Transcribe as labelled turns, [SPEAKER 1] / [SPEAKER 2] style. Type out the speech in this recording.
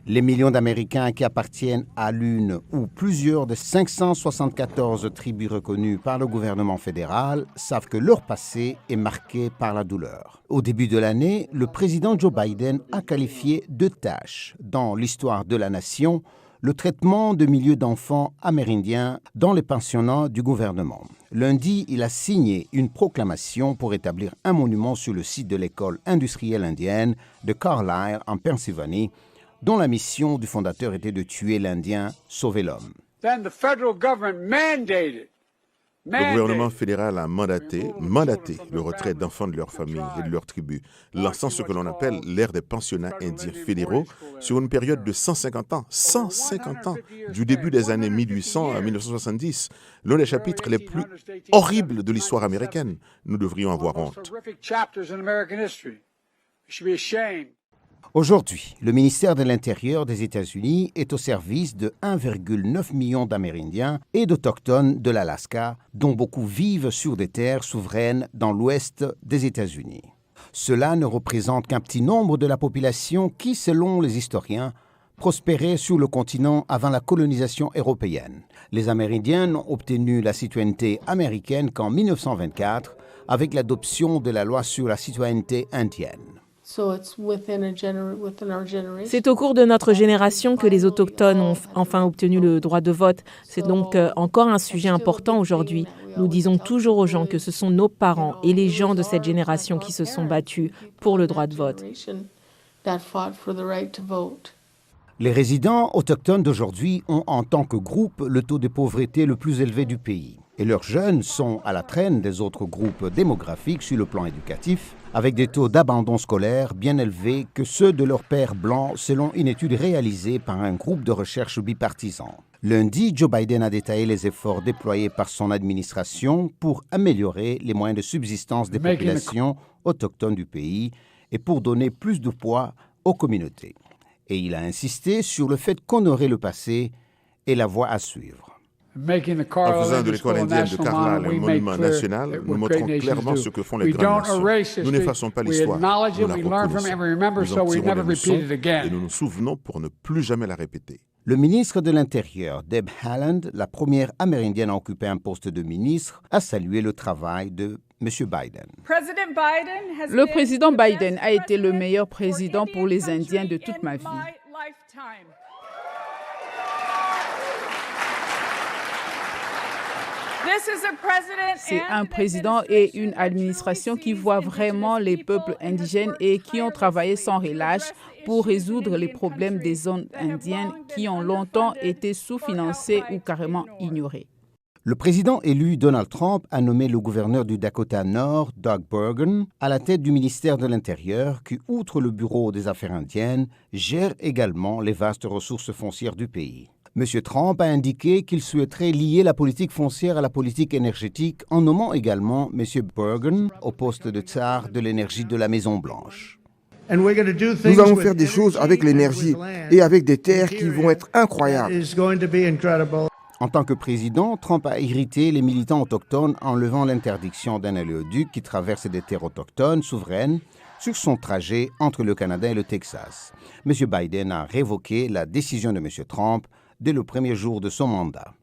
[SPEAKER 1] Les millions d'Américains qui appartiennent à l'une ou plusieurs des 574 tribus reconnues par le gouvernement fédéral savent que leur passé est marqué par la douleur. Au début de l'année, le président Joe Biden a qualifié de tâche dans l'histoire de la nation le traitement de milliers d'enfants amérindiens dans les pensionnats du gouvernement. Lundi, il a signé une proclamation pour établir un monument sur le site de l'école industrielle indienne de Carlisle en Pennsylvanie, dont la mission du fondateur était de tuer l'Indien, sauver l'homme.
[SPEAKER 2] Le gouvernement fédéral a mandaté le retrait d'enfants de leur famille et de leur tribu, lançant ce que l'on appelle l'ère des pensionnats indiens fédéraux sur une période de 150 ans. 150 ans, du début des années 1800 à 1970, l'un des chapitres les plus horribles de l'histoire américaine. Nous devrions avoir honte.
[SPEAKER 1] Aujourd'hui, le ministère de l'Intérieur des États-Unis est au service de 1,9 million d'Amérindiens et d'Autochtones de l'Alaska, dont beaucoup vivent sur des terres souveraines dans l'ouest des États-Unis. Cela ne représente qu'un petit nombre de la population qui, selon les historiens, prospérait sur le continent avant la colonisation européenne. Les Amérindiens n'ont obtenu la citoyenneté américaine qu'en 1924 avec l'adoption de la loi sur la citoyenneté indienne.
[SPEAKER 3] C'est au cours de notre génération que les Autochtones ont enfin obtenu le droit de vote. C'est donc encore un sujet important aujourd'hui. Nous disons toujours aux gens que ce sont nos parents et les gens de cette génération qui se sont battus pour le droit de vote.
[SPEAKER 1] Les résidents autochtones d'aujourd'hui ont en tant que groupe le taux de pauvreté le plus élevé du pays. Et leurs jeunes sont à la traîne des autres groupes démographiques sur le plan éducatif, avec des taux d'abandon scolaire bien élevés que ceux de leurs pères blancs, selon une étude réalisée par un groupe de recherche bipartisan. Lundi, Joe Biden a détaillé les efforts déployés par son administration pour améliorer les moyens de subsistance des populations autochtones du pays et pour donner plus de poids aux communautés. Et il a insisté sur le fait qu'honorer le passé est la voie à suivre.
[SPEAKER 2] En faisant de l'école indienne de Carlisle un monument national, nous montrons clairement ce que font les grandes nations. Nous n'effaçons pas l'histoire, nous la reconnaissons. Nous en tirons des leçons et nous nous souvenons pour ne plus jamais la répéter.
[SPEAKER 1] Le ministre de l'Intérieur, Deb Haaland, la première amérindienne à occuper un poste de ministre, a salué le travail de M. Biden.
[SPEAKER 4] Le président Biden a été le meilleur président pour les Indiens de toute ma vie. C'est un président et une administration qui voient vraiment les peuples indigènes et qui ont travaillé sans relâche pour résoudre les problèmes des zones indiennes qui ont longtemps été sous-financées ou carrément ignorées.
[SPEAKER 1] Le président élu Donald Trump a nommé le gouverneur du Dakota Nord, Doug Burgum, à la tête du ministère de l'Intérieur qui, outre le Bureau des Affaires indiennes, gère également les vastes ressources foncières du pays. M. Trump a indiqué qu'il souhaiterait lier la politique foncière à la politique énergétique en nommant également M. Burgum au poste de tsar de l'énergie de la Maison-Blanche.
[SPEAKER 5] Nous allons faire des choses avec l'énergie et avec des terres qui vont être incroyables.
[SPEAKER 1] En tant que président, Trump a irrité les militants autochtones en levant l'interdiction d'un oléoduc qui traverse des terres autochtones souveraines sur son trajet entre le Canada et le Texas. M. Biden a révoqué la décision de M. Trump dès le premier jour de son mandat.